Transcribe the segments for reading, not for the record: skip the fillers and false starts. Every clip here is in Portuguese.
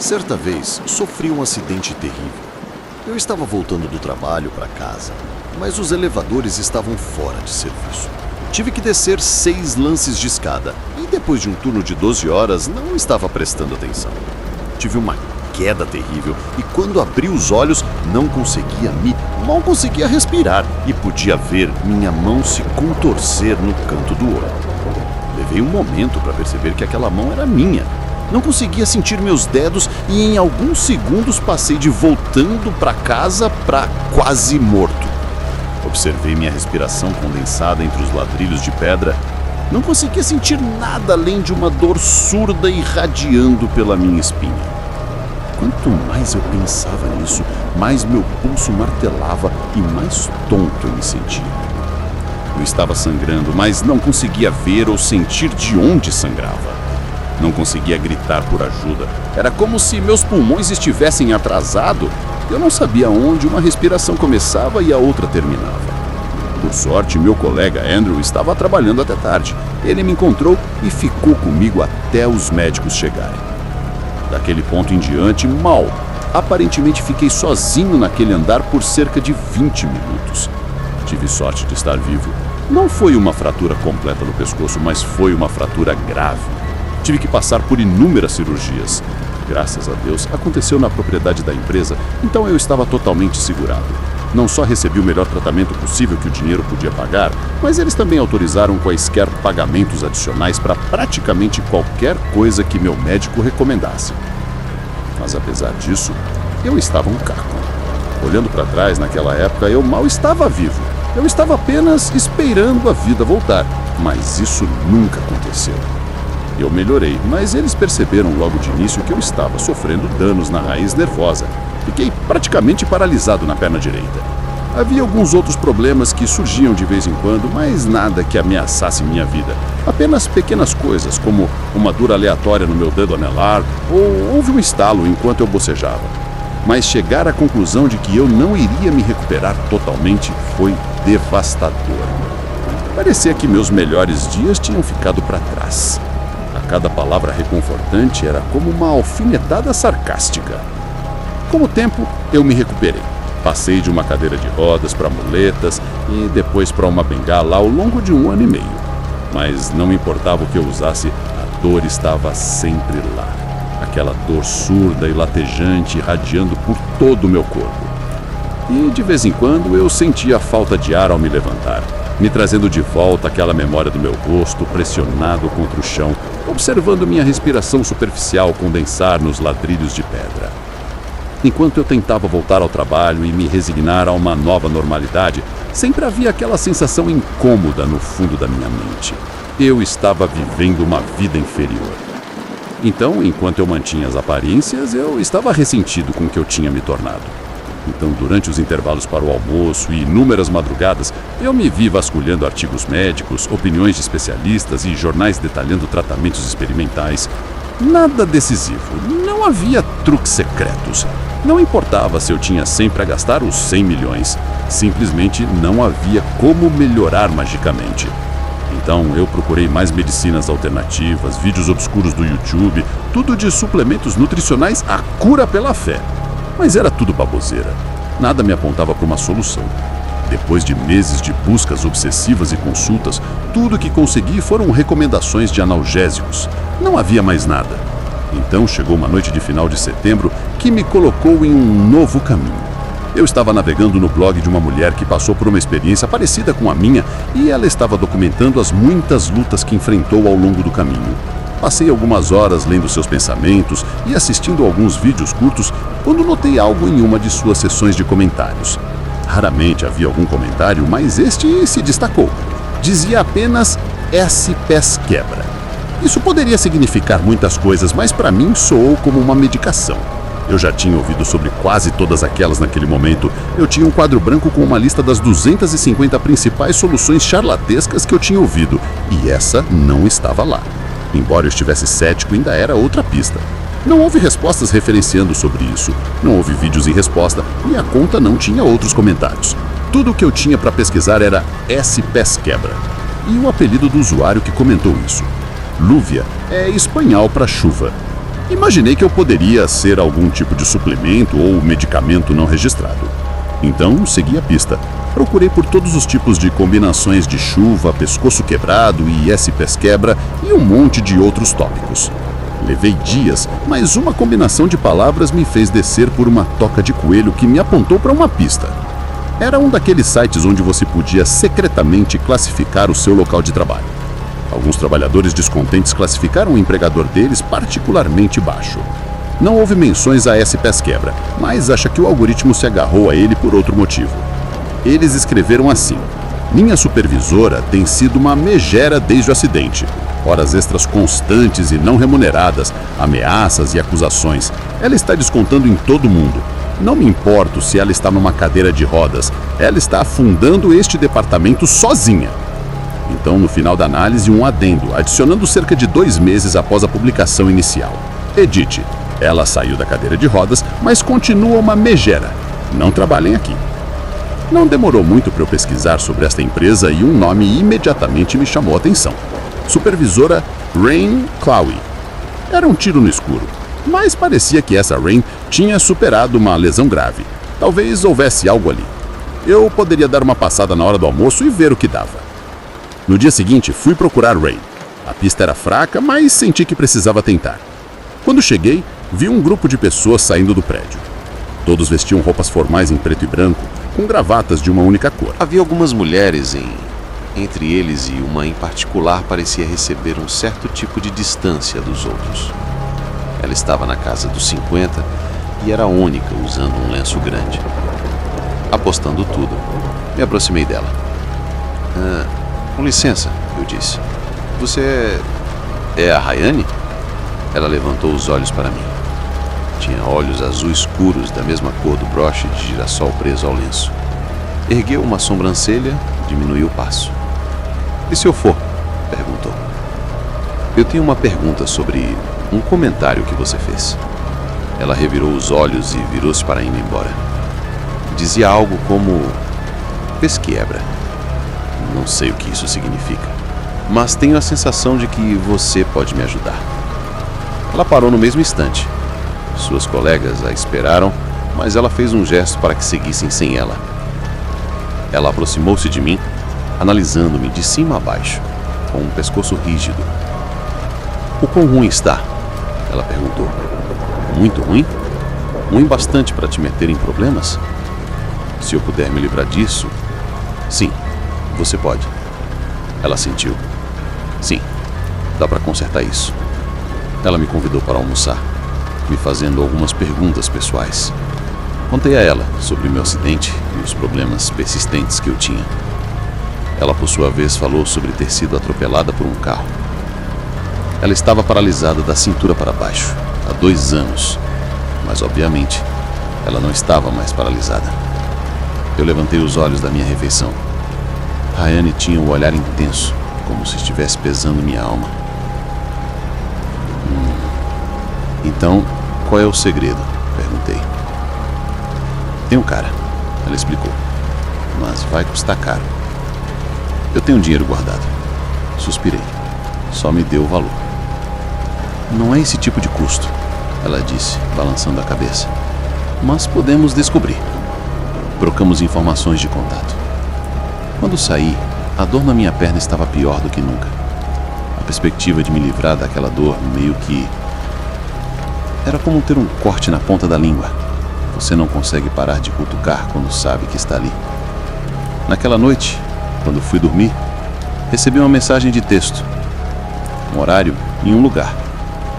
Certa vez, sofri um acidente terrível. Eu estava voltando do trabalho para casa, mas os elevadores estavam fora de serviço. Tive que descer 6 lances de escada e depois de um turno de 12 horas não estava prestando atenção. Tive uma queda terrível e quando abri os olhos mal conseguia respirar e podia ver minha mão se contorcer no canto do olho. Levei um momento para perceber que aquela mão era minha. Não conseguia sentir meus dedos e em alguns segundos passei de voltando para casa para quase morto. Observei minha respiração condensada entre os ladrilhos de pedra. Não conseguia sentir nada além de uma dor surda irradiando pela minha espinha. Quanto mais eu pensava nisso, mais meu pulso martelava e mais tonto eu me sentia. Eu estava sangrando, mas não conseguia ver ou sentir de onde sangrava. Não conseguia gritar por ajuda. Era como se meus pulmões estivessem atrasados. Eu não sabia onde uma respiração começava e a outra terminava. Por sorte, meu colega Andrew estava trabalhando até tarde. Ele me encontrou e ficou comigo até os médicos chegarem. Daquele ponto em diante, aparentemente fiquei sozinho naquele andar por cerca de 20 minutos. Tive sorte de estar vivo. Não foi uma fratura completa no pescoço, mas foi uma fratura grave. Tive que passar por inúmeras cirurgias. Graças a Deus, aconteceu na propriedade da empresa, então eu estava totalmente segurado. Não só recebi o melhor tratamento possível que o dinheiro podia pagar, mas eles também autorizaram quaisquer pagamentos adicionais para praticamente qualquer coisa que meu médico recomendasse. Mas apesar disso, eu estava um caco. Olhando para trás, naquela época, eu mal estava vivo. Eu estava apenas esperando a vida voltar, mas isso nunca aconteceu. Eu melhorei, mas eles perceberam logo de início que eu estava sofrendo danos na raiz nervosa. Fiquei praticamente paralisado na perna direita. Havia alguns outros problemas que surgiam de vez em quando, mas nada que ameaçasse minha vida. Apenas pequenas coisas, como uma dor aleatória no meu dedo anelar, ou houve um estalo enquanto eu bocejava. Mas chegar à conclusão de que eu não iria me recuperar totalmente foi devastador. Parecia que meus melhores dias tinham ficado para trás. Cada palavra reconfortante era como uma alfinetada sarcástica. Com o tempo, eu me recuperei. Passei de uma cadeira de rodas para muletas e depois para uma bengala ao longo de 1 ano e meio. Mas não importava o que eu usasse, a dor estava sempre lá. Aquela dor surda e latejante irradiando por todo o meu corpo. E de vez em quando eu sentia a falta de ar ao me levantar, me trazendo de volta aquela memória do meu rosto pressionado contra o chão, observando minha respiração superficial condensar nos ladrilhos de pedra. Enquanto eu tentava voltar ao trabalho e me resignar a uma nova normalidade, sempre havia aquela sensação incômoda no fundo da minha mente. Eu estava vivendo uma vida inferior. Então, enquanto eu mantinha as aparências, eu estava ressentido com o que eu tinha me tornado. Então, durante os intervalos para o almoço e inúmeras madrugadas, eu me vi vasculhando artigos médicos, opiniões de especialistas e jornais detalhando tratamentos experimentais. Nada decisivo, não havia truques secretos. Não importava se eu tinha sempre a gastar os 100 milhões. Simplesmente não havia como melhorar magicamente. Então eu procurei mais medicinas alternativas, vídeos obscuros do YouTube, tudo de suplementos nutricionais à cura pela fé. Mas era tudo baboseira. Nada me apontava para uma solução. Depois de meses de buscas obsessivas e consultas, tudo que consegui foram recomendações de analgésicos. Não havia mais nada. Então chegou uma noite de final de setembro que me colocou em um novo caminho. Eu estava navegando no blog de uma mulher que passou por uma experiência parecida com a minha e ela estava documentando as muitas lutas que enfrentou ao longo do caminho. Passei algumas horas lendo seus pensamentos e assistindo alguns vídeos curtos quando notei algo em uma de suas sessões de comentários. Raramente havia algum comentário, mas este se destacou. Dizia apenas "S pés quebra". Isso poderia significar muitas coisas, mas para mim soou como uma medicação. Eu já tinha ouvido sobre quase todas aquelas naquele momento. Eu tinha um quadro branco com uma lista das 250 principais soluções charlatescas que eu tinha ouvido, e essa não estava lá. Embora eu estivesse cético, ainda era outra pista. Não houve respostas referenciando sobre isso, não houve vídeos em resposta e a conta não tinha outros comentários. Tudo o que eu tinha para pesquisar era S pés quebra. E o apelido do usuário que comentou isso. Lúvia é espanhol para chuva. Imaginei que eu poderia ser algum tipo de suplemento ou medicamento não registrado. Então, segui a pista. Procurei por todos os tipos de combinações de chuva, pescoço quebrado, IS pés quebra e um monte de outros tópicos. Levei dias, mas uma combinação de palavras me fez descer por uma toca de coelho que me apontou para uma pista. Era um daqueles sites onde você podia secretamente classificar o seu local de trabalho. Alguns trabalhadores descontentes classificaram o empregador deles particularmente baixo. Não houve menções a S pés quebra, mas acha que o algoritmo se agarrou a ele por outro motivo. Eles escreveram assim: minha supervisora tem sido uma megera desde o acidente. Horas extras constantes e não remuneradas, ameaças e acusações. Ela está descontando em todo mundo. Não me importo se ela está numa cadeira de rodas. Ela está afundando este departamento sozinha. Então, no final da análise, um adendo, adicionando cerca de 2 meses após a publicação inicial. Edite. Ela saiu da cadeira de rodas, mas continua uma megera. Não trabalhem aqui. Não demorou muito para eu pesquisar sobre esta empresa e um nome imediatamente me chamou a atenção. Supervisora Rain Clowie. Era um tiro no escuro, mas parecia que essa Rain tinha superado uma lesão grave. Talvez houvesse algo ali. Eu poderia dar uma passada na hora do almoço e ver o que dava. No dia seguinte, fui procurar Rain. A pista era fraca, mas senti que precisava tentar. Quando cheguei, vi um grupo de pessoas saindo do prédio. Todos vestiam roupas formais em preto e branco, com gravatas de uma única cor. Havia algumas mulheres entre eles e uma em particular parecia receber um certo tipo de distância dos outros. Ela estava na casa dos 50 e era a única usando um lenço grande. Apostando tudo, me aproximei dela. Com licença, eu disse. Você é a Rayane? Ela levantou os olhos para mim. Tinha olhos azul escuros da mesma cor do broche de girassol preso ao lenço. Ergueu uma sobrancelha, diminuiu o passo. E se eu for? Perguntou. Eu tenho uma pergunta sobre um comentário que você fez. Ela revirou os olhos e virou-se para ir embora. Dizia algo como pesquiebra. Não sei o que isso significa, mas tenho a sensação de que você pode me ajudar. Ela parou no mesmo instante. Suas colegas a esperaram, mas ela fez um gesto para que seguissem sem ela. Ela aproximou-se de mim, analisando-me de cima a baixo, com um pescoço rígido. O quão ruim está? Ela perguntou. Muito ruim? Ruim bastante para te meter em problemas? Se eu puder me livrar disso... Sim, você pode. Ela sentiu. Sim, dá para consertar isso. Ela me convidou para almoçar, me fazendo algumas perguntas pessoais. Contei a ela sobre meu acidente e os problemas persistentes que eu tinha. Ela, por sua vez, falou sobre ter sido atropelada por um carro. Ela estava paralisada da cintura para baixo, há 2 anos, mas, obviamente, ela não estava mais paralisada. Eu levantei os olhos da minha refeição. Rayane tinha um olhar intenso, como se estivesse pesando minha alma. Então, qual é o segredo? Perguntei. Tem um cara, ela explicou, mas vai custar caro. Eu tenho dinheiro guardado. Suspirei. Só me deu o valor. Não é esse tipo de custo, ela disse, balançando a cabeça. Mas podemos descobrir. Trocamos informações de contato. Quando saí, a dor na minha perna estava pior do que nunca. A perspectiva de me livrar daquela dor meio que... Era como ter um corte na ponta da língua. Você não consegue parar de cutucar quando sabe que está ali. Naquela noite, quando fui dormir, recebi uma mensagem de texto. Um horário e um lugar,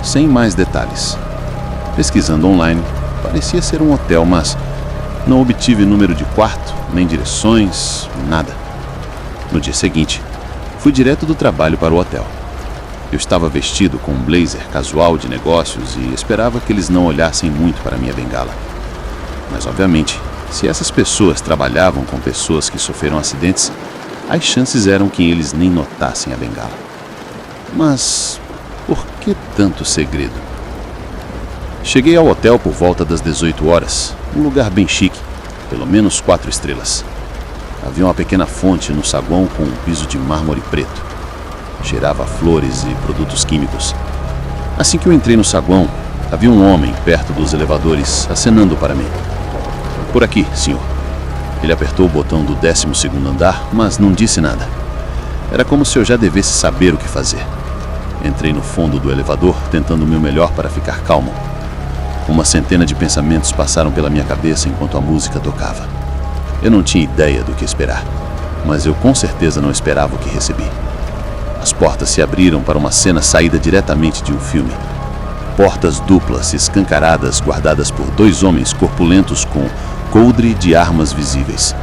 sem mais detalhes. Pesquisando online, parecia ser um hotel, mas não obtive número de quarto, nem direções, nada. No dia seguinte, fui direto do trabalho para o hotel. Eu estava vestido com um blazer casual de negócios e esperava que eles não olhassem muito para minha bengala. Mas, obviamente, se essas pessoas trabalhavam com pessoas que sofreram acidentes, as chances eram que eles nem notassem a bengala. Mas por que tanto segredo? Cheguei ao hotel por volta das 18 horas, um lugar bem chique, pelo menos 4 estrelas. Havia uma pequena fonte no saguão com um piso de mármore preto. Cheirava a flores e produtos químicos. Assim que eu entrei no saguão, Havia um homem perto dos elevadores, acenando para mim. Por aqui, senhor. Ele apertou o botão do 12º andar, mas não disse nada. Era como se eu já devesse saber o que fazer. Entrei no fundo do elevador, tentando o meu melhor para ficar calmo. Uma centena de pensamentos passaram pela minha cabeça enquanto a música tocava. Eu não tinha ideia do que esperar, mas eu com certeza não esperava o que recebi. As portas se abriram para uma cena saída diretamente de um filme. Portas duplas, escancaradas, guardadas por 2 homens corpulentos com coldre de armas visíveis.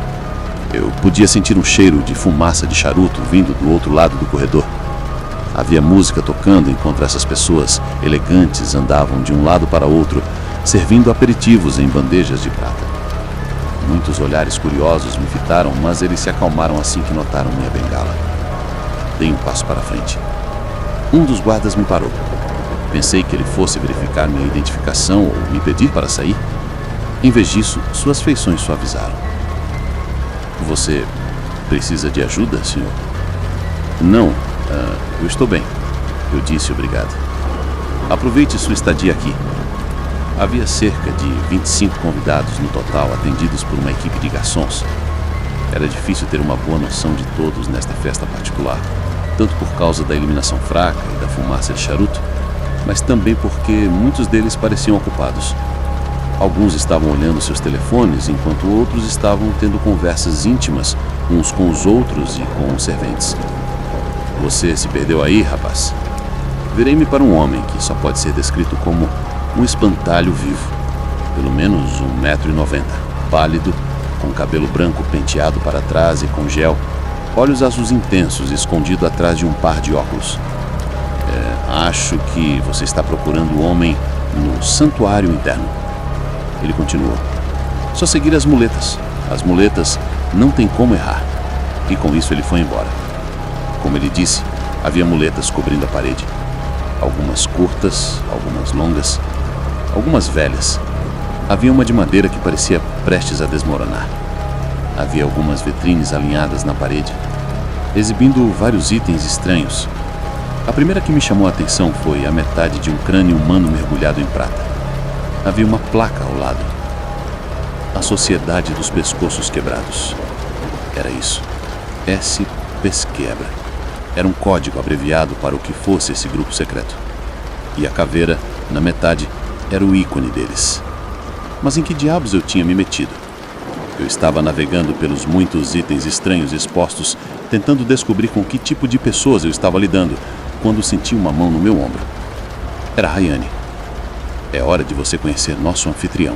Eu podia sentir um cheiro de fumaça de charuto vindo do outro lado do corredor. Havia música tocando enquanto essas pessoas elegantes andavam de um lado para outro, servindo aperitivos em bandejas de prata. Muitos olhares curiosos me fitaram, mas eles se acalmaram assim que notaram minha bengala. Dei um passo para frente. Um dos guardas me parou. Pensei que ele fosse verificar minha identificação ou me pedir para sair. Em vez disso, suas feições suavizaram. Você precisa de ajuda, senhor? Não, eu estou bem. Eu disse obrigado. Aproveite sua estadia aqui. Havia cerca de 25 convidados no total, atendidos por uma equipe de garçons. Era difícil ter uma boa noção de todos nesta festa particular, tanto por causa da iluminação fraca e da fumaça de charuto, mas também porque muitos deles pareciam ocupados. Alguns estavam olhando seus telefones, enquanto outros estavam tendo conversas íntimas uns com os outros e com os serventes. Você se perdeu aí, rapaz? Virei-me para um homem que só pode ser descrito como um espantalho vivo. Pelo menos 1,90 m, pálido, com cabelo branco penteado para trás e com gel, olhos azuis intensos escondido atrás de um par de óculos. Acho que você está procurando o homem no santuário interno. Ele continuou. Só seguir as muletas. As muletas não tem como errar. E com isso ele foi embora. Como ele disse, havia muletas cobrindo a parede. Algumas curtas, algumas longas, algumas velhas. Havia uma de madeira que parecia prestes a desmoronar. Havia algumas vitrines alinhadas na parede, exibindo vários itens estranhos. A primeira que me chamou a atenção foi a metade de um crânio humano mergulhado em prata. Havia uma placa ao lado. A Sociedade dos Pescoços Quebrados. Era isso. S. Pesquebra. Era um código abreviado para o que fosse esse grupo secreto. E a caveira, na metade, era o ícone deles. Mas em que diabos eu tinha me metido? Eu estava navegando pelos muitos itens estranhos expostos, tentando descobrir com que tipo de pessoas eu estava lidando, quando senti uma mão no meu ombro. Era Rayane. É hora de você conhecer nosso anfitrião.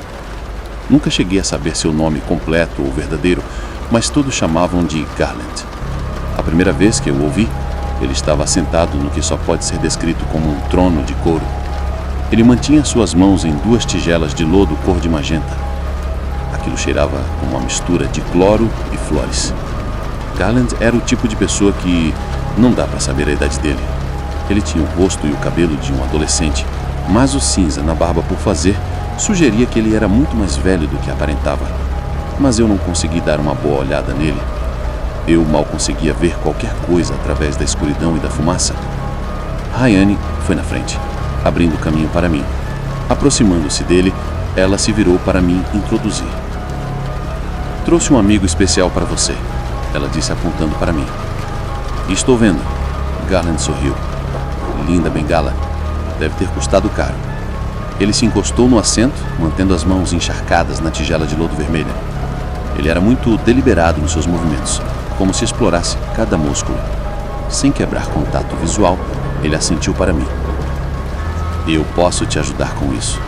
Nunca cheguei a saber seu nome completo ou verdadeiro, mas todos chamavam de Garland. A primeira vez que eu o ouvi, ele estava sentado no que só pode ser descrito como um trono de couro. Ele mantinha suas mãos em 2 tigelas de lodo cor de magenta. Aquilo cheirava como uma mistura de cloro e flores. Garland era o tipo de pessoa que não dá para saber a idade dele. Ele tinha o rosto e o cabelo de um adolescente, mas o cinza na barba por fazer sugeria que ele era muito mais velho do que aparentava. Mas eu não consegui dar uma boa olhada nele. Eu mal conseguia ver qualquer coisa através da escuridão e da fumaça. Rayane foi na frente, abrindo o caminho para mim. Aproximando-se dele, ela se virou para mim introduzir. Trouxe um amigo especial para você, ela disse apontando para mim. Estou vendo. Garland sorriu. Linda bengala. Deve ter custado caro. Ele se encostou no assento, mantendo as mãos encharcadas na tigela de lodo vermelha. Ele era muito deliberado nos seus movimentos, como se explorasse cada músculo. Sem quebrar contato visual, ele assentiu para mim. Eu posso te ajudar com isso.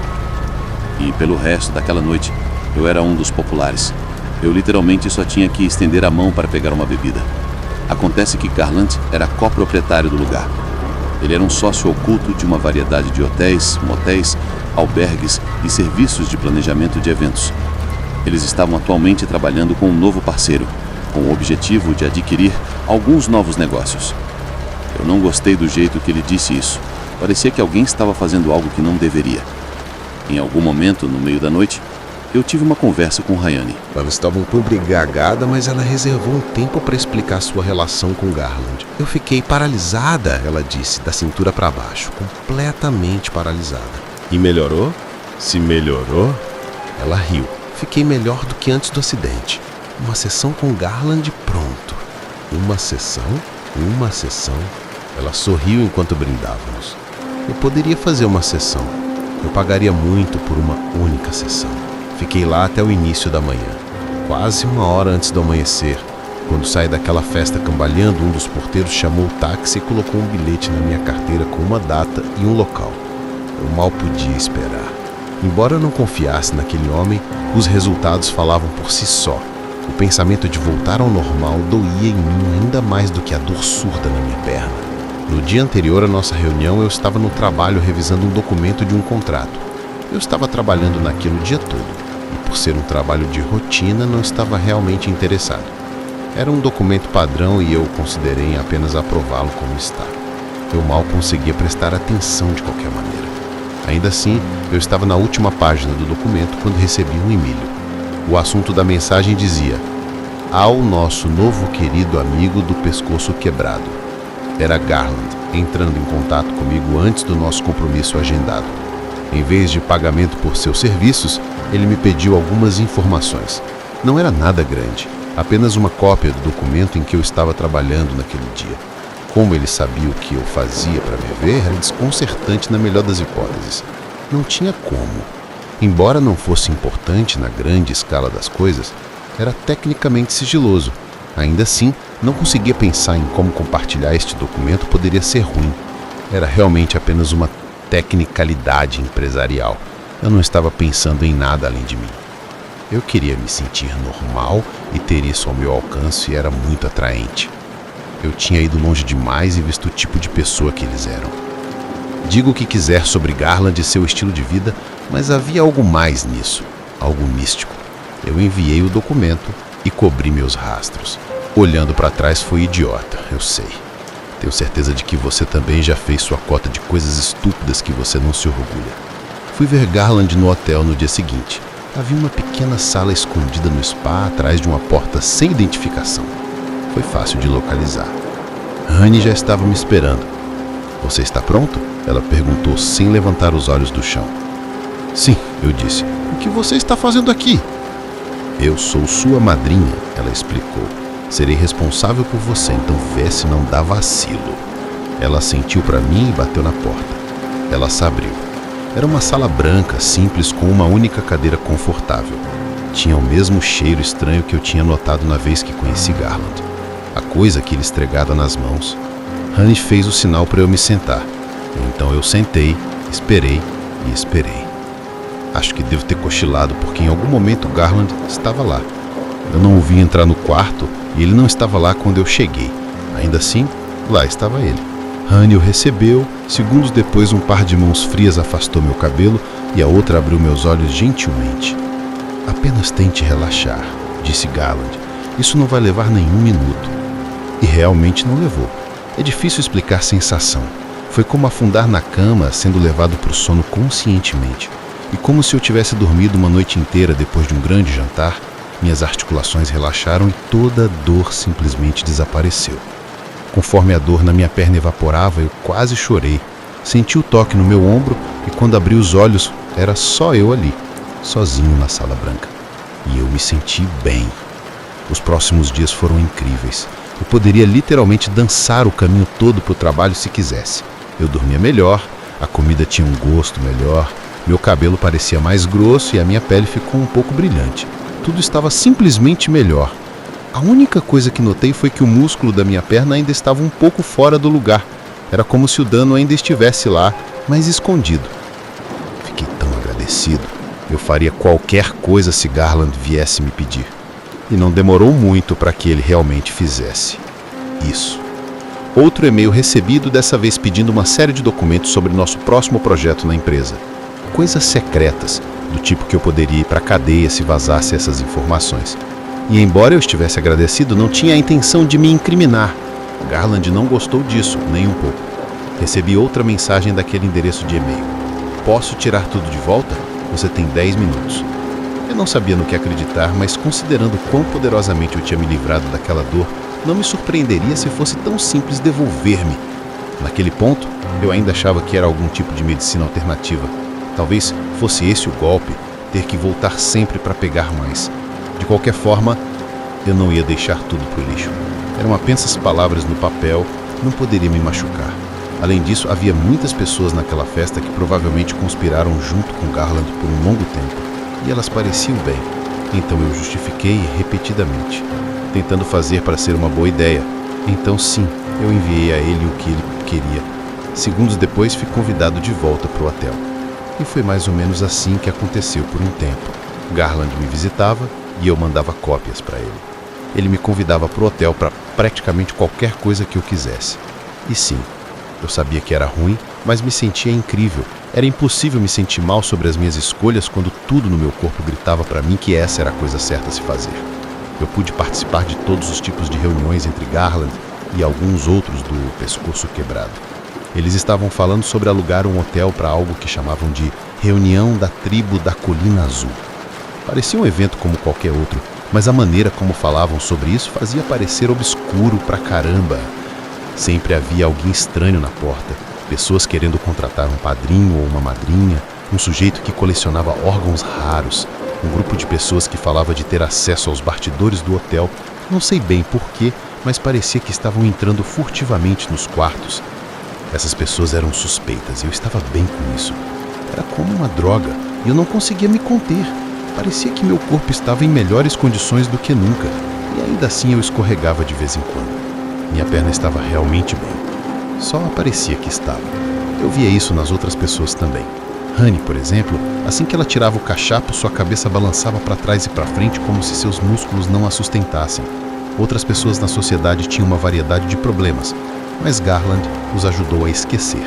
E pelo resto daquela noite, eu era um dos populares. Eu literalmente só tinha que estender a mão para pegar uma bebida. Acontece que Garland era coproprietário do lugar. Ele era um sócio oculto de uma variedade de hotéis, motéis, albergues e serviços de planejamento de eventos. Eles estavam atualmente trabalhando com um novo parceiro, com o objetivo de adquirir alguns novos negócios. Eu não gostei do jeito que ele disse isso. Parecia que alguém estava fazendo algo que não deveria. Em algum momento, no meio da noite, eu tive uma conversa com Rayane. Ela estava um pouco embriagada, mas ela reservou um tempo para explicar sua relação com Garland. Eu fiquei paralisada, ela disse, da cintura para baixo, completamente paralisada. E melhorou? Se melhorou? Ela riu. Fiquei melhor do que antes do acidente. Uma sessão com Garland pronto. Uma sessão? Uma sessão. Ela sorriu enquanto brindávamos. Eu poderia fazer uma sessão. Eu pagaria muito por uma única sessão. Fiquei lá até o início da manhã. Quase 1 hora antes do amanhecer. Quando saí daquela festa cambaleando, um dos porteiros chamou o táxi e colocou um bilhete na minha carteira com uma data e um local. Eu mal podia esperar. Embora eu não confiasse naquele homem, os resultados falavam por si só. O pensamento de voltar ao normal doía em mim ainda mais do que a dor surda na minha perna. No dia anterior à nossa reunião, eu estava no trabalho revisando um documento de um contrato. Eu estava trabalhando naquilo o dia todo, e por ser um trabalho de rotina, não estava realmente interessado. Era um documento padrão e eu considerei em apenas aprová-lo como está. Eu mal conseguia prestar atenção de qualquer maneira. Ainda assim, eu estava na última página do documento quando recebi um e-mail. O assunto da mensagem dizia: ao nosso novo querido amigo do pescoço quebrado. Era Garland entrando em contato comigo antes do nosso compromisso agendado. Em vez de pagamento por seus serviços, ele me pediu algumas informações. Não era nada grande, apenas uma cópia do documento em que eu estava trabalhando naquele dia. Como ele sabia o que eu fazia para me ver, era desconcertante na melhor das hipóteses. Não tinha como. Embora não fosse importante na grande escala das coisas, era tecnicamente sigiloso. Ainda assim, não conseguia pensar em como compartilhar este documento poderia ser ruim. Era realmente apenas uma tecnicalidade empresarial. Eu não estava pensando em nada além de mim. Eu queria me sentir normal e ter isso ao meu alcance e era muito atraente. Eu tinha ido longe demais e visto o tipo de pessoa que eles eram. Diga o que quiser sobre Garland e seu estilo de vida, mas havia algo mais nisso, algo místico. Eu enviei o documento e cobri meus rastros. Olhando para trás foi idiota, eu sei. Tenho certeza de que você também já fez sua cota de coisas estúpidas que você não se orgulha. Fui ver Garland no hotel no dia seguinte. Havia uma pequena sala escondida no spa atrás de uma porta sem identificação. Foi fácil de localizar. Honey já estava me esperando. Você está pronto? Ela perguntou sem levantar os olhos do chão. Sim, eu disse. O que você está fazendo aqui? Eu sou sua madrinha, ela explicou. Serei responsável por você, então vê se não dá vacilo. Ela assentiu para mim e bateu na porta. Ela se abriu. Era uma sala branca, simples, com uma única cadeira confortável. Tinha o mesmo cheiro estranho que eu tinha notado na vez que conheci Garland. A coisa aquele estregada nas mãos. Honey fez o sinal para eu me sentar. Então eu sentei, esperei e esperei. Acho que devo ter cochilado, porque em algum momento Garland estava lá. Eu não o vi entrar no quarto e ele não estava lá quando eu cheguei. Ainda assim, lá estava ele. Honey o recebeu. Segundos depois, um par de mãos frias afastou meu cabelo e a outra abriu meus olhos gentilmente. Apenas tente relaxar, disse Garland. Isso não vai levar nenhum minuto. E realmente não levou. É difícil explicar sensação. Foi como afundar na cama, sendo levado para o sono conscientemente. E como se eu tivesse dormido uma noite inteira depois de um grande jantar, minhas articulações relaxaram e toda a dor simplesmente desapareceu. Conforme a dor na minha perna evaporava, eu quase chorei. Senti o toque no meu ombro e quando abri os olhos, era só eu ali, sozinho na sala branca. E eu me senti bem. Os próximos dias foram incríveis. Eu poderia literalmente dançar o caminho todo para o trabalho se quisesse. Eu dormia melhor, a comida tinha um gosto melhor, meu cabelo parecia mais grosso e a minha pele ficou um pouco brilhante. Tudo estava simplesmente melhor. A única coisa que notei foi que o músculo da minha perna ainda estava um pouco fora do lugar. Era como se o dano ainda estivesse lá, mas escondido. Fiquei tão agradecido. Eu faria qualquer coisa se Garland viesse me pedir. E não demorou muito para que ele realmente fizesse isso. Outro e-mail recebido, dessa vez pedindo uma série de documentos sobre nosso próximo projeto na empresa. Coisas secretas, do tipo que eu poderia ir para a cadeia se vazasse essas informações. E embora eu estivesse agradecido, não tinha a intenção de me incriminar. Garland não gostou disso, nem um pouco. Recebi outra mensagem daquele endereço de e-mail. Posso tirar tudo de volta? Você tem 10 minutos. Eu não sabia no que acreditar, mas considerando quão poderosamente eu tinha me livrado daquela dor, não me surpreenderia se fosse tão simples devolver-me. Naquele ponto, eu ainda achava que era algum tipo de medicina alternativa. Talvez fosse esse o golpe, ter que voltar sempre para pegar mais. De qualquer forma, eu não ia deixar tudo pro lixo. Eram apenas palavras no papel, não poderia me machucar. Além disso, havia muitas pessoas naquela festa que provavelmente conspiraram junto com Garland por um longo tempo, e elas pareciam bem. Então eu justifiquei repetidamente, tentando fazer para ser uma boa ideia. Então sim, eu enviei a ele o que ele queria. Segundos depois, fui convidado de volta para o hotel. E foi mais ou menos assim que aconteceu por um tempo. Garland me visitava e eu mandava cópias para ele. Ele me convidava para o hotel para praticamente qualquer coisa que eu quisesse. E sim, eu sabia que era ruim, mas me sentia incrível. Era impossível me sentir mal sobre as minhas escolhas quando tudo no meu corpo gritava para mim que essa era a coisa certa a se fazer. Eu pude participar de todos os tipos de reuniões entre Garland e alguns outros do pescoço quebrado. Eles estavam falando sobre alugar um hotel para algo que chamavam de Reunião da Tribo da Colina Azul. Parecia um evento como qualquer outro, mas a maneira como falavam sobre isso fazia parecer obscuro pra caramba. Sempre havia alguém estranho na porta, pessoas querendo contratar um padrinho ou uma madrinha, um sujeito que colecionava órgãos raros, um grupo de pessoas que falava de ter acesso aos bastidores do hotel, não sei bem porquê, mas parecia que estavam entrando furtivamente nos quartos. Essas pessoas eram suspeitas e eu estava bem com isso. Era como uma droga e eu não conseguia me conter. Parecia que meu corpo estava em melhores condições do que nunca, e ainda assim eu escorregava de vez em quando. Minha perna estava realmente bem. Só parecia que estava. Eu via isso nas outras pessoas também. Honey, por exemplo, assim que ela tirava o cachapo, sua cabeça balançava para trás e para frente como se seus músculos não a sustentassem. Outras pessoas na sociedade tinham uma variedade de problemas, mas Garland os ajudou a esquecer.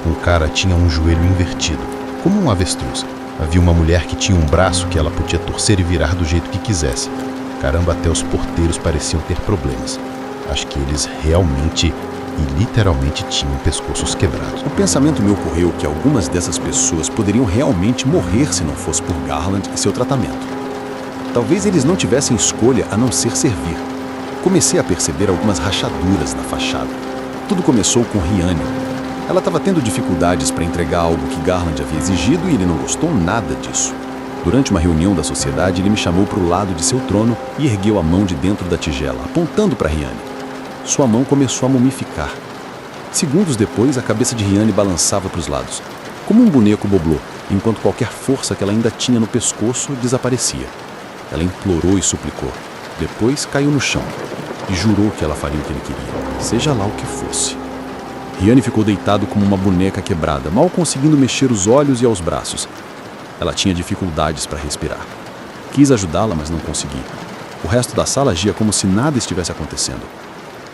Um cara tinha um joelho invertido, como um avestruz. Havia uma mulher que tinha um braço que ela podia torcer e virar do jeito que quisesse. Caramba, até os porteiros pareciam ter problemas. Acho que eles realmente e literalmente tinham pescoços quebrados. O pensamento me ocorreu que algumas dessas pessoas poderiam realmente morrer se não fosse por Garland e seu tratamento. Talvez eles não tivessem escolha a não ser servir. Comecei a perceber algumas rachaduras na fachada. Tudo começou com Rhiannon. Ela estava tendo dificuldades para entregar algo que Garland havia exigido e ele não gostou nada disso. Durante uma reunião da sociedade, ele me chamou para o lado de seu trono e ergueu a mão de dentro da tigela, apontando para Rhiannon. Sua mão começou a mumificar. Segundos depois, a cabeça de Rhiannon balançava para os lados, como um boneco boblô, enquanto qualquer força que ela ainda tinha no pescoço desaparecia. Ela implorou e suplicou. Depois caiu no chão e jurou que ela faria o que ele queria, seja lá o que fosse. Rhiannon ficou deitado como uma boneca quebrada, mal conseguindo mexer os olhos e os braços. Ela tinha dificuldades para respirar. Quis ajudá-la, mas não consegui. O resto da sala agia como se nada estivesse acontecendo.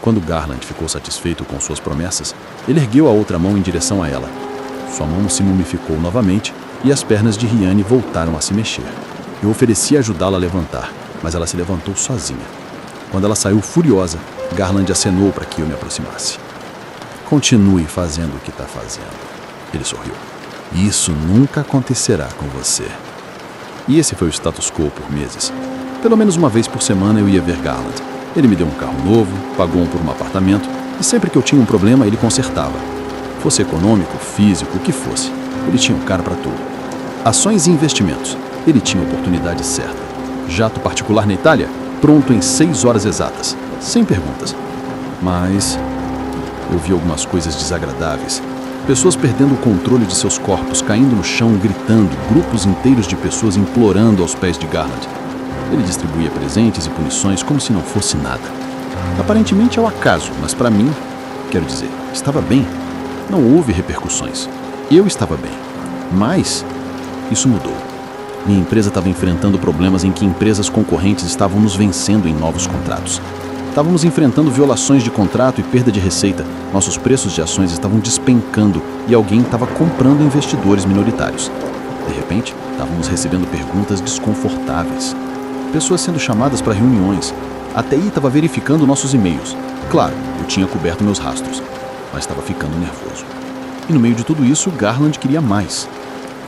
Quando Garland ficou satisfeito com suas promessas, ele ergueu a outra mão em direção a ela. Sua mão se mumificou novamente e as pernas de Rhiannon voltaram a se mexer. Eu ofereci ajudá-la a levantar, mas ela se levantou sozinha. Quando ela saiu furiosa, Garland acenou para que eu me aproximasse. Continue fazendo o que está fazendo. Ele sorriu. Isso nunca acontecerá com você. E esse foi o status quo por meses. Pelo menos uma vez por semana eu ia ver Garland. Ele me deu um carro novo, pagou um por um apartamento, e sempre que eu tinha um problema ele consertava. Fosse econômico, físico, o que fosse. Ele tinha um cara para tudo. Ações e investimentos. Ele tinha a oportunidade certa. Jato particular na Itália? Pronto em 6 horas exatas. Sem perguntas. Mas eu vi algumas coisas desagradáveis. Pessoas perdendo o controle de seus corpos, caindo no chão, gritando, grupos inteiros de pessoas implorando aos pés de Garland. Ele distribuía presentes e punições como se não fosse nada. Aparentemente é o acaso, mas para mim, quero dizer, estava bem. Não houve repercussões. Eu estava bem. Mas isso mudou. Minha empresa estava enfrentando problemas em que empresas concorrentes estavam nos vencendo em novos contratos. Estávamos enfrentando violações de contrato e perda de receita. Nossos preços de ações estavam despencando e alguém estava comprando investidores minoritários. De repente, estávamos recebendo perguntas desconfortáveis. Pessoas sendo chamadas para reuniões. A TI estava verificando nossos e-mails. Claro, eu tinha coberto meus rastros, mas estava ficando nervoso. E no meio de tudo isso, Garland queria mais.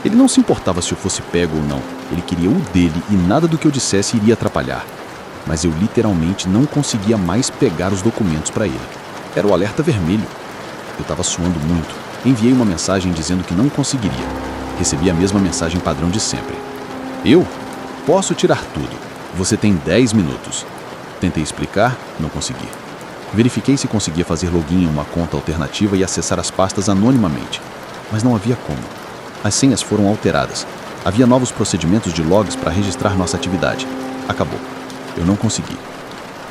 Ele não se importava se eu fosse pego ou não. Ele queria o dele e nada do que eu dissesse iria atrapalhar. Mas eu literalmente não conseguia mais pegar os documentos para ele. Era o alerta vermelho. Eu estava suando muito. Enviei uma mensagem dizendo que não conseguiria. Recebi a mesma mensagem padrão de sempre. Eu? Posso tirar tudo. Você tem 10 minutos. Tentei explicar, não consegui. Verifiquei se conseguia fazer login em uma conta alternativa e acessar as pastas anonimamente. Mas não havia como. As senhas foram alteradas. Havia novos procedimentos de logs para registrar nossa atividade. Acabou. Eu não consegui.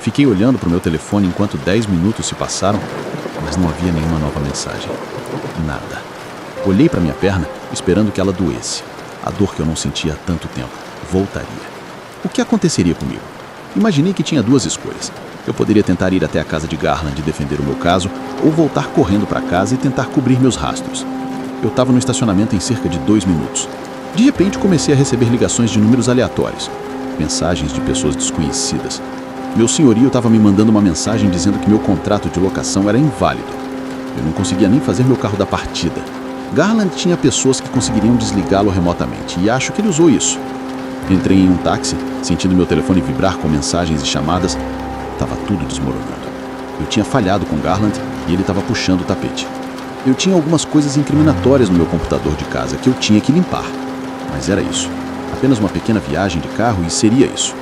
Fiquei olhando para o meu telefone enquanto 10 minutos se passaram, mas não havia nenhuma nova mensagem. Nada. Olhei para minha perna, esperando que ela doesse. A dor que eu não sentia há tanto tempo voltaria. O que aconteceria comigo? Imaginei que tinha duas escolhas. Eu poderia tentar ir até a casa de Garland e defender o meu caso, ou voltar correndo para casa e tentar cobrir meus rastros. Eu estava no estacionamento em cerca de 2 minutos. De repente, comecei a receber ligações de números aleatórios. Mensagens de pessoas desconhecidas. Meu senhorio estava me mandando uma mensagem dizendo que meu contrato de locação era inválido. Eu não conseguia nem fazer meu carro da partida. Garland tinha pessoas que conseguiriam desligá-lo remotamente, e acho que ele usou isso. Entrei em um táxi, sentindo meu telefone vibrar com mensagens e chamadas. Estava tudo desmoronando. Eu tinha falhado com Garland e ele estava puxando o tapete. Eu tinha algumas coisas incriminatórias no meu computador de casa que eu tinha que limpar. Mas era isso. Apenas uma pequena viagem de carro e seria isso.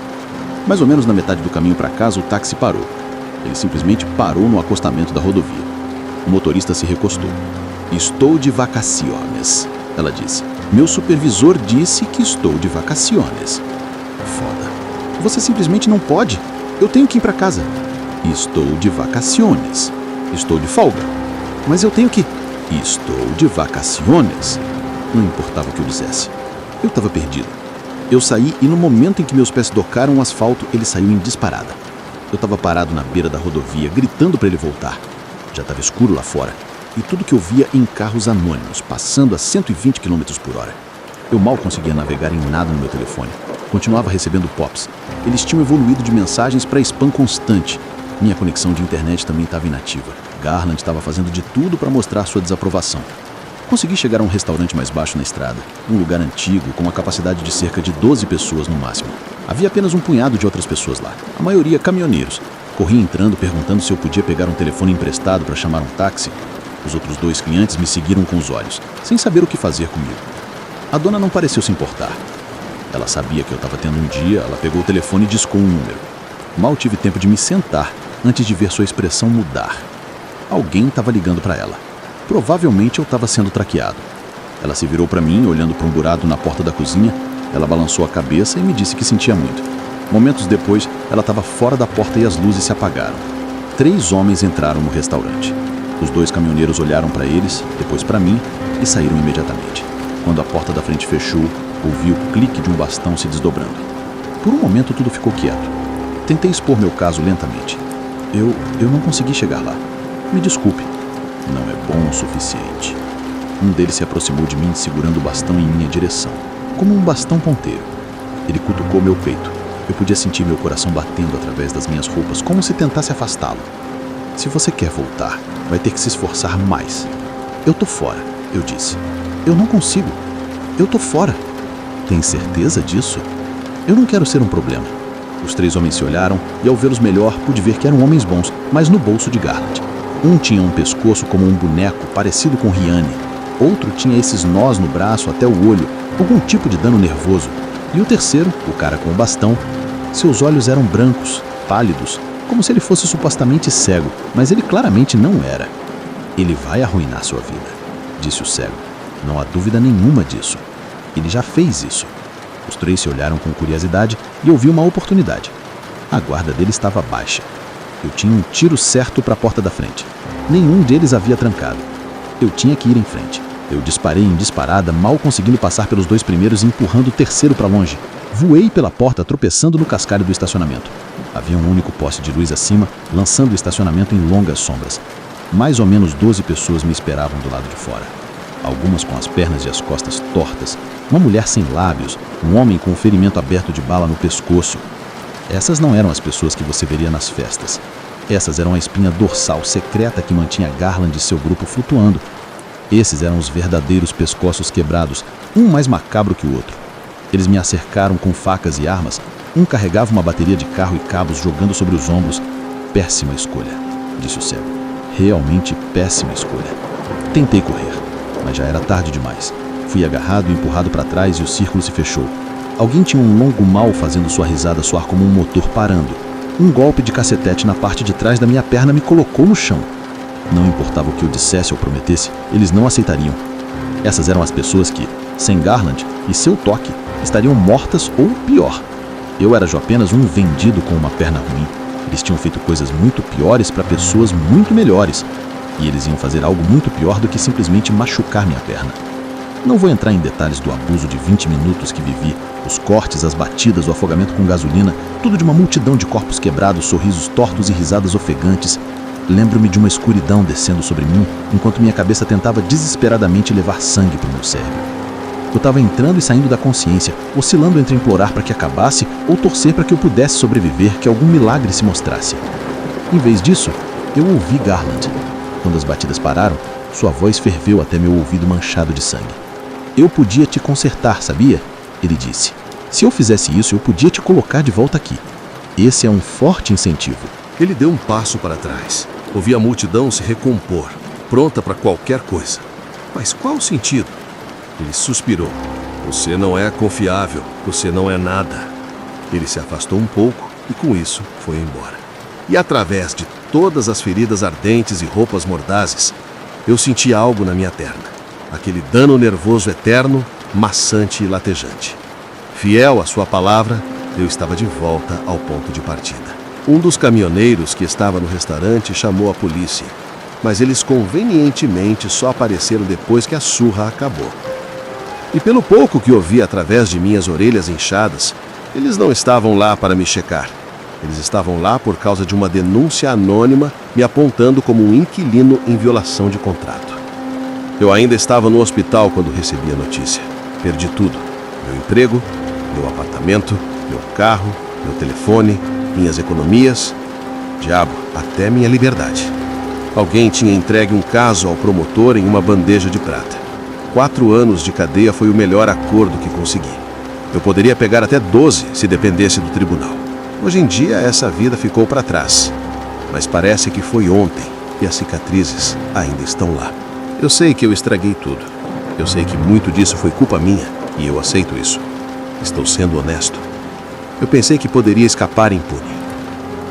Mais ou menos na metade do caminho para casa, o táxi parou. Ele simplesmente parou no acostamento da rodovia. O motorista se recostou. Estou de vacaciones, ela disse. Meu supervisor disse que estou de vacaciones. Foda. Você simplesmente não pode. Eu tenho que ir para casa. Estou de vacaciones. Estou de folga. Mas eu tenho que... Estou de vacaciones. Não importava o que eu dissesse. Eu estava perdido. Eu saí e no momento em que meus pés tocaram o asfalto, ele saiu em disparada. Eu estava parado na beira da rodovia, gritando para ele voltar. Já estava escuro lá fora. E tudo que eu via em carros anônimos, passando a 120 km por hora. Eu mal conseguia navegar em nada no meu telefone. Continuava recebendo pops. Eles tinham evoluído de mensagens para spam constante. Minha conexão de internet também estava inativa. Garland estava fazendo de tudo para mostrar sua desaprovação. Consegui chegar a um restaurante mais baixo na estrada, um lugar antigo com uma capacidade de cerca de 12 pessoas no máximo. Havia apenas um punhado de outras pessoas lá, a maioria caminhoneiros. Corri entrando perguntando se eu podia pegar um telefone emprestado para chamar um táxi. Os outros 2 clientes me seguiram com os olhos, sem saber o que fazer comigo. A dona não pareceu se importar. Ela sabia que eu estava tendo um dia, ela pegou o telefone e discou um número. Mal tive tempo de me sentar antes de ver sua expressão mudar. Alguém estava ligando para ela. Provavelmente eu estava sendo traqueado. Ela se virou para mim, olhando para um buraco na porta da cozinha. Ela balançou a cabeça e me disse que sentia muito. Momentos depois, ela estava fora da porta e as luzes se apagaram. 3 homens entraram no restaurante. Os 2 caminhoneiros olharam para eles, depois para mim, e saíram imediatamente. Quando a porta da frente fechou, ouvi o clique de um bastão se desdobrando. Por um momento tudo ficou quieto. Tentei expor meu caso lentamente. Eu não consegui chegar lá. Me desculpe. Não é bom o suficiente. Um deles se aproximou de mim segurando o bastão em minha direção, como um bastão ponteiro. Ele cutucou meu peito. Eu podia sentir meu coração batendo através das minhas roupas, como se tentasse afastá-lo. Se você quer voltar, vai ter que se esforçar mais. Eu tô fora, eu disse. Eu não consigo. Eu tô fora. Tem certeza disso? Eu não quero ser um problema. Os 3 homens se olharam e ao vê-los melhor pude ver que eram homens bons, mas no bolso de Garland. Um tinha um pescoço como um boneco parecido com Rihanna. Outro tinha esses nós no braço até o olho, algum tipo de dano nervoso. E o terceiro, o cara com o bastão, seus olhos eram brancos, pálidos, como se ele fosse supostamente cego, mas ele claramente não era. Ele vai arruinar sua vida, disse o cego. Não há dúvida nenhuma disso. Ele já fez isso. Os 3 se olharam com curiosidade e eu vi uma oportunidade. A guarda dele estava baixa. Eu tinha um tiro certo para a porta da frente. Nenhum deles havia trancado. Eu tinha que ir em frente. Eu disparei em disparada, mal conseguindo passar pelos 2 primeiros e empurrando o terceiro para longe. Voei pela porta, tropeçando no cascalho do estacionamento. Havia um único poste de luz acima, lançando o estacionamento em longas sombras. Mais ou menos 12 pessoas me esperavam do lado de fora. Algumas com as pernas e as costas tortas, uma mulher sem lábios, um homem com um ferimento aberto de bala no pescoço. Essas não eram as pessoas que você veria nas festas. Essas eram a espinha dorsal secreta que mantinha Garland e seu grupo flutuando. Esses eram os verdadeiros pescoços quebrados, um mais macabro que o outro. Eles me acercaram com facas e armas. Um carregava uma bateria de carro e cabos jogando sobre os ombros. Péssima escolha, disse o cego. Realmente péssima escolha. Tentei correr, mas já era tarde demais. Fui agarrado e empurrado para trás e o círculo se fechou. Alguém tinha um longo mal fazendo sua risada soar como um motor parando. Um golpe de cacetete na parte de trás da minha perna me colocou no chão. Não importava o que eu dissesse ou prometesse, eles não aceitariam. Essas eram as pessoas que, sem Garland e seu toque, estariam mortas ou pior. Eu era apenas um vendido com uma perna ruim. Eles tinham feito coisas muito piores para pessoas muito melhores. E eles iam fazer algo muito pior do que simplesmente machucar minha perna. Não vou entrar em detalhes do abuso de 20 minutos que vivi, os cortes, as batidas, o afogamento com gasolina, tudo de uma multidão de corpos quebrados, sorrisos tortos e risadas ofegantes. Lembro-me de uma escuridão descendo sobre mim, enquanto minha cabeça tentava desesperadamente levar sangue para o meu cérebro. Eu estava entrando e saindo da consciência, oscilando entre implorar para que acabasse ou torcer para que eu pudesse sobreviver, que algum milagre se mostrasse. Em vez disso, eu ouvi Garland. Quando as batidas pararam, sua voz ferveu até meu ouvido manchado de sangue. Eu podia te consertar, sabia? Ele disse. Se eu fizesse isso, eu podia te colocar de volta aqui. Esse é um forte incentivo. Ele deu um passo para trás. Ouvi a multidão se recompor, pronta para qualquer coisa. Mas qual o sentido? Ele suspirou. Você não é confiável, você não é nada. Ele se afastou um pouco e com isso foi embora. E através de todas as feridas ardentes e roupas mordazes, eu senti algo na minha perna. Aquele dano nervoso eterno, maçante e latejante. Fiel à sua palavra, eu estava de volta ao ponto de partida. Um dos caminhoneiros que estava no restaurante chamou a polícia, mas eles convenientemente só apareceram depois que a surra acabou. E pelo pouco que ouvi através de minhas orelhas inchadas, eles não estavam lá para me checar. Eles estavam lá por causa de uma denúncia anônima me apontando como um inquilino em violação de contrato. Eu ainda estava no hospital quando recebi a notícia. Perdi tudo. Meu emprego, meu apartamento, meu carro, meu telefone, minhas economias, diabo, até minha liberdade. Alguém tinha entregue um caso ao promotor em uma bandeja de prata. 4 anos de cadeia foi o melhor acordo que consegui. Eu poderia pegar até 12 se dependesse do tribunal. Hoje em dia essa vida ficou para trás, mas parece que foi ontem e as cicatrizes ainda estão lá. Eu sei que eu estraguei tudo. Eu sei que muito disso foi culpa minha e eu aceito isso. Estou sendo honesto. Eu pensei que poderia escapar impune.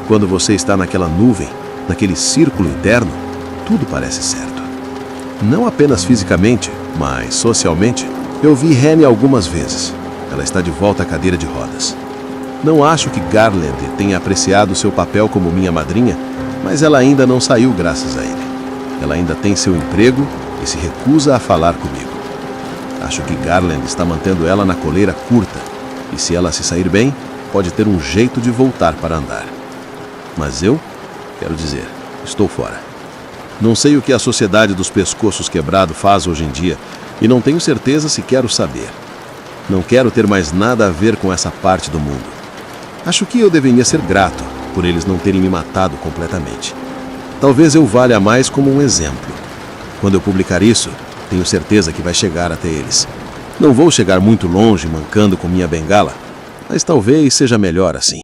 Quando você está naquela nuvem, naquele círculo interno, tudo parece certo. Não apenas fisicamente, mas socialmente. Eu vi Henny algumas vezes. Ela está de volta à cadeira de rodas. Não acho que Garland tenha apreciado seu papel como minha madrinha, mas ela ainda não saiu graças a ele. Ela ainda tem seu emprego e se recusa a falar comigo. Acho que Garland está mantendo ela na coleira curta, e se ela se sair bem, pode ter um jeito de voltar para andar. Mas eu, quero dizer, estou fora. Não sei o que a sociedade dos pescoços quebrados faz hoje em dia, e não tenho certeza se quero saber. Não quero ter mais nada a ver com essa parte do mundo. Acho que eu deveria ser grato por eles não terem me matado completamente. Talvez eu valha mais como um exemplo. Quando eu publicar isso, tenho certeza que vai chegar até eles. Não vou chegar muito longe mancando com minha bengala, mas talvez seja melhor assim.